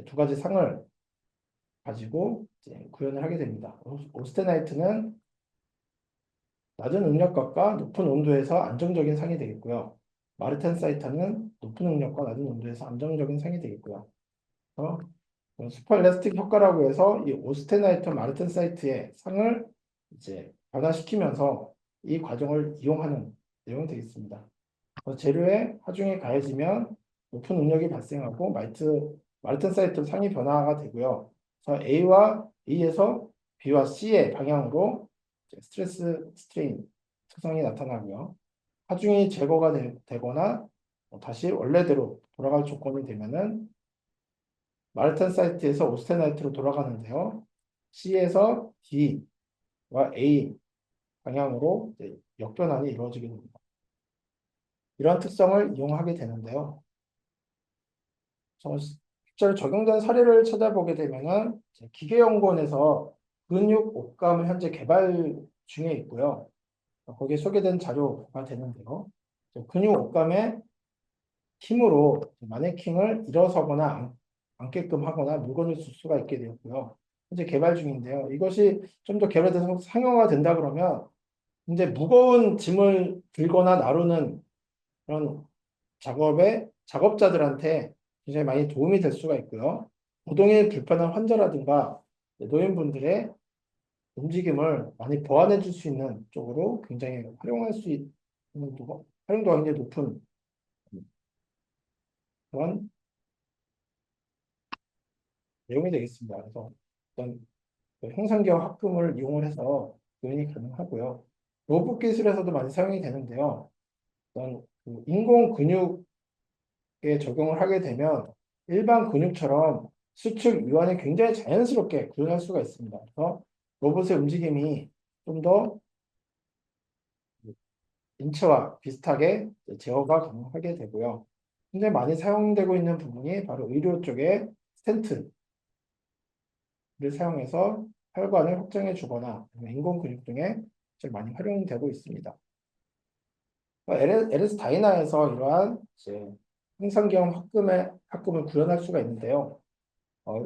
두 가지 상을 가지고 이제 구현을 하게 됩니다. 오스테나이트는 낮은 응력값과 높은 온도에서 안정적인 상이 되겠고요. 마르텐사이트는 높은 응력과 낮은 온도에서 안정적인 상이 되겠고요. 어, 슈퍼엘라스틱 효과라고 해서 이 오스테나이트 마르텐사이트의 상을 이제 변화시키면서 이 과정을 이용하는 내용이 되겠습니다. 재료의 하중이 가해지면 높은 응력이 발생하고 마르텐사이트 상이 변화가 되고요. 그래서 A와 A에서 B와 C의 방향으로 스트레스 스트레인 특성이 나타나고요. 하중이 제거가 되거나 다시 원래대로 돌아갈 조건이 되면은 마르텐사이트에서 오스테나이트로 돌아가는데요. C에서 D와 A 방향으로 역변환이 이루어지게 됩니다. 이러한 특성을 이용하게 되는데요. 실제로 적용된 사례를 찾아보게 되면은 기계연구원에서 근육 옷감을 현재 개발 중에 있고요. 거기에 소개된 자료가 되는데요. 근육 옷감의 힘으로 마네킹을 일어서거나 앉게끔 하거나 물건을 줄 수가 있게 되었고요. 현재 개발 중인데요. 이것이 좀 더 개발돼서 상용화가 된다 그러면 이제 무거운 짐을 들거나 나르는 그런 작업자들한테 굉장히 많이 도움이 될 수가 있고요. 노동이 불편한 환자라든가 노인분들의 움직임을 많이 보완해 줄 수 있는 쪽으로 굉장히 활용할 수 있는 활용도가 굉장히 높은 그런 내용이 되겠습니다. 그래서 어떤 형상기하 합금을 이용을 해서 구현이 가능하고요. 로봇 기술에서도 많이 사용이 되는데요. 어떤 인공 근육에 적용을 하게 되면 일반 근육처럼 수축, 이완이 굉장히 자연스럽게 구현할 수가 있습니다. 그래서 로봇의 움직임이 좀 더 인체와 비슷하게 제어가 가능하게 되고요. 현재 많이 사용되고 있는 부분이 바로 의료 쪽에 스텐트를 사용해서 혈관을 확장해 주거나 인공 근육 등에 많이 활용되고 있습니다. LS 다이나에서 이러한 이제 형상경 합금을 구현할 수가 있는데요. 어,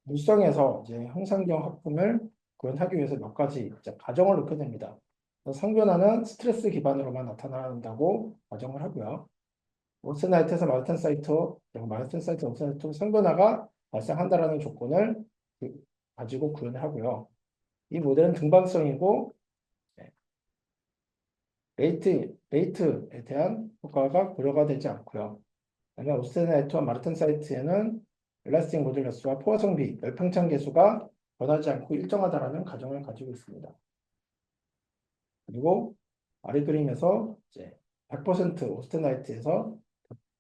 물성에서 이제 형상경 합금을 구현하기 위해서 몇 가지 이제 가정을 넣게 됩니다. 상변화는 스트레스 기반으로만 나타난다고 가정을 하고요. 오스나이트에서 마르텐사이트, 그리고 마르텐사이트, 오스나이트 상변화가 발생한다라는 조건을 가지고 구현을 하고요. 이 모델은 등방성이고 네, 레이트에 대한 효과가 고려가 되지 않고요. 그다음에 오스테나이트와 마르텐사이트에는 엘라스틱 모듈러스와 포화 성비, 열팽창 계수가 변하지 않고 일정하다라는 가정을 가지고 있습니다. 그리고 아래 그림에서 이제 100% 오스테나이트에서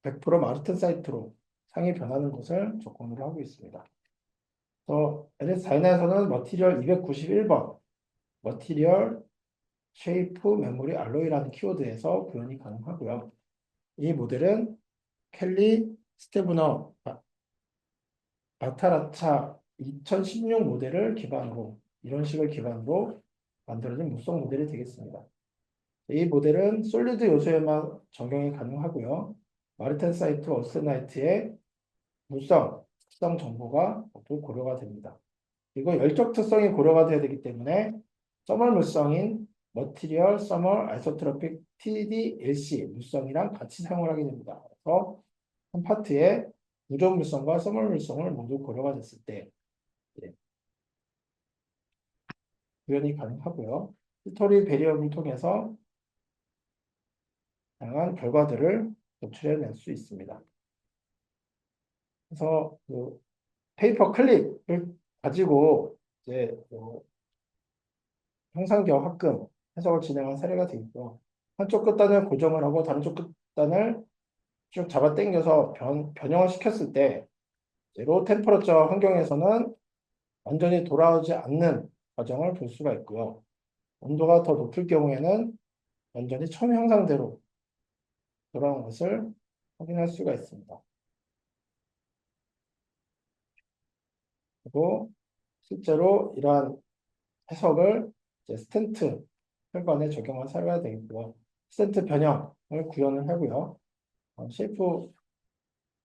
100% 마르텐사이트로 상이 변하는 것을 조건으로 하고 있습니다. LS 다이나에서는 머티리얼 291번, 머티리얼 쉐이프 메모리 알로이라는 키워드에서 구현이 가능하고요. 이 모델은 켈리 스테브너 바타라차 2016 모델을 기반으로 이런 식을 기반으로 만들어진 무성 모델이 되겠습니다. 이 모델은 솔리드 요소에만 적용이 가능하고요. 마르텐사이트, 오스테나이트의 물성, 특성 정보가 모두 고려가 됩니다. 그리고 열적 특성이 고려가 되어야 되기 때문에 서멀 물성인 머티리얼 서멀 아이소트로픽 TDLC 물성이랑 같이 사용을 하게 됩니다. 그래서 한 파트에 무전 물성과 서멀 물성을 모두 고려가 됐을 때 예, 구현이 가능하고요. 히스토리 베리어를 통해서 다양한 결과들을 도출해낼 수 있습니다. 그래서 페이퍼 클립을 가지고 이제 형상기하 합금 해석을 진행한 사례가 되어 있고요. 한쪽 끝단을 고정을 하고 다른 쪽 끝단을 쭉 잡아 당겨서 변형을 시켰을 때 로 템퍼러처 환경에서는 완전히 돌아오지 않는 과정을 볼 수가 있고요. 온도가 더 높을 경우에는 완전히 처음 형상대로 돌아온 것을 확인할 수가 있습니다. 그리고 실제로 이러한 해석을 이제 스텐트 혈관에 적용한 사례가 되겠고요. 스텐트 변형을 구현을 하고요. 셰이프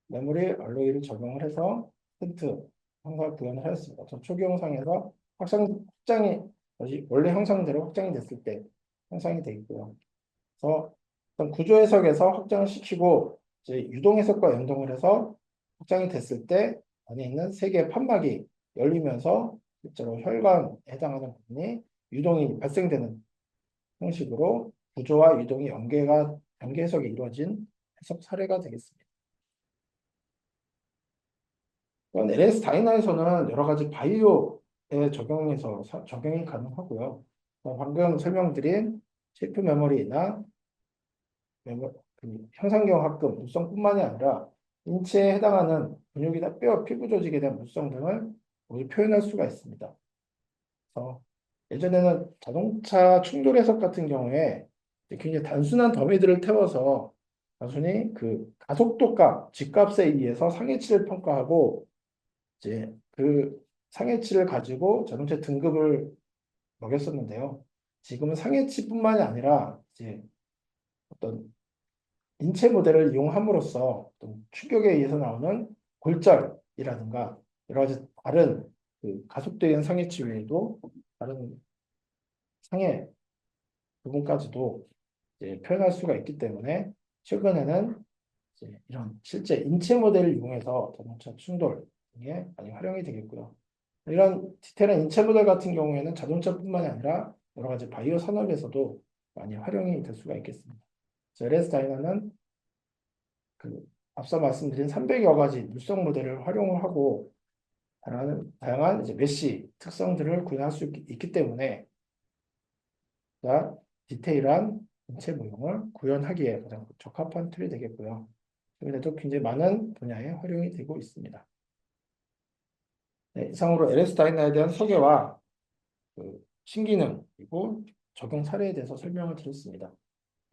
메모리 알로이를 적용을 해서 스텐트 형상을 구현을 하였습니다. 저 초기 영상에서 확장이 다시 원래 형상대로 확장이 됐을 때 형상이 되어 있고요. 그래서 어떤 구조 해석에서 확장을 시키고 이제 유동 해석과 연동을 해서 확장이 됐을 때 안에 있는 세 개의 판막이 열리면서 실제로 혈관에 해당하는 부분이 유동이 발생되는 형식으로 구조와 유동이 연계 해석이 이루어진 해석 사례가 되겠습니다. 또한 LS 다이나에서는 여러 가지 바이오에 적용이 가능하고요. 방금 설명드린 셰프 메모리나 형상경 합금, 물성뿐만이 아니라 인체에 해당하는 근육이나 뼈, 피부 조직에 대한 물성 등을 모두 표현할 수가 있습니다. 그래서 예전에는 자동차 충돌 해석 같은 경우에 굉장히 단순한 더미들을 태워서 단순히 그 가속도값, 집값에 의해서 상해치를 평가하고 이제 그 상해치를 가지고 자동차 등급을 매겼었는데요. 지금은 상해치뿐만이 아니라 이제 어떤 인체 모델을 이용함으로써 어떤 충격에 의해서 나오는 골절이라든가 여러 가지 다른 그 가속도에 상해치 외에도 다른 상해 부분까지도 이제 표현할 수가 있기 때문에 최근에는 이제 이런 실제 인체 모델을 이용해서 자동차 충돌 등에 많이 활용이 되겠고요. 이런 디테일한 인체 모델 같은 경우에는 자동차뿐만이 아니라 여러 가지 바이오 산업에서도 많이 활용이 될 수가 있겠습니다. LS 다이나는 그 앞서 말씀드린 300여 가지 물성 모델을 활용을 하고 다양한 이제 메쉬 특성들을 구현할 수 있기 때문에 디테일한 인체 모형을 구현하기에 가장 적합한 툴이 되겠고요. 최근에도 굉장히 많은 분야에 활용이 되고 있습니다. 네, 이상으로 LS 다이나에 대한 소개와 그 신기능 그리고 적용 사례에 대해서 설명을 드렸습니다.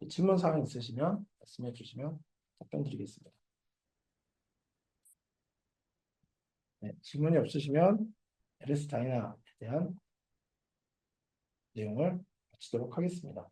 질문 사항 있으시면 말씀해 주시면 답변 드리겠습니다. 네, 질문이 없으시면 LS 다이나에 대한 내용을 마치도록 하겠습니다.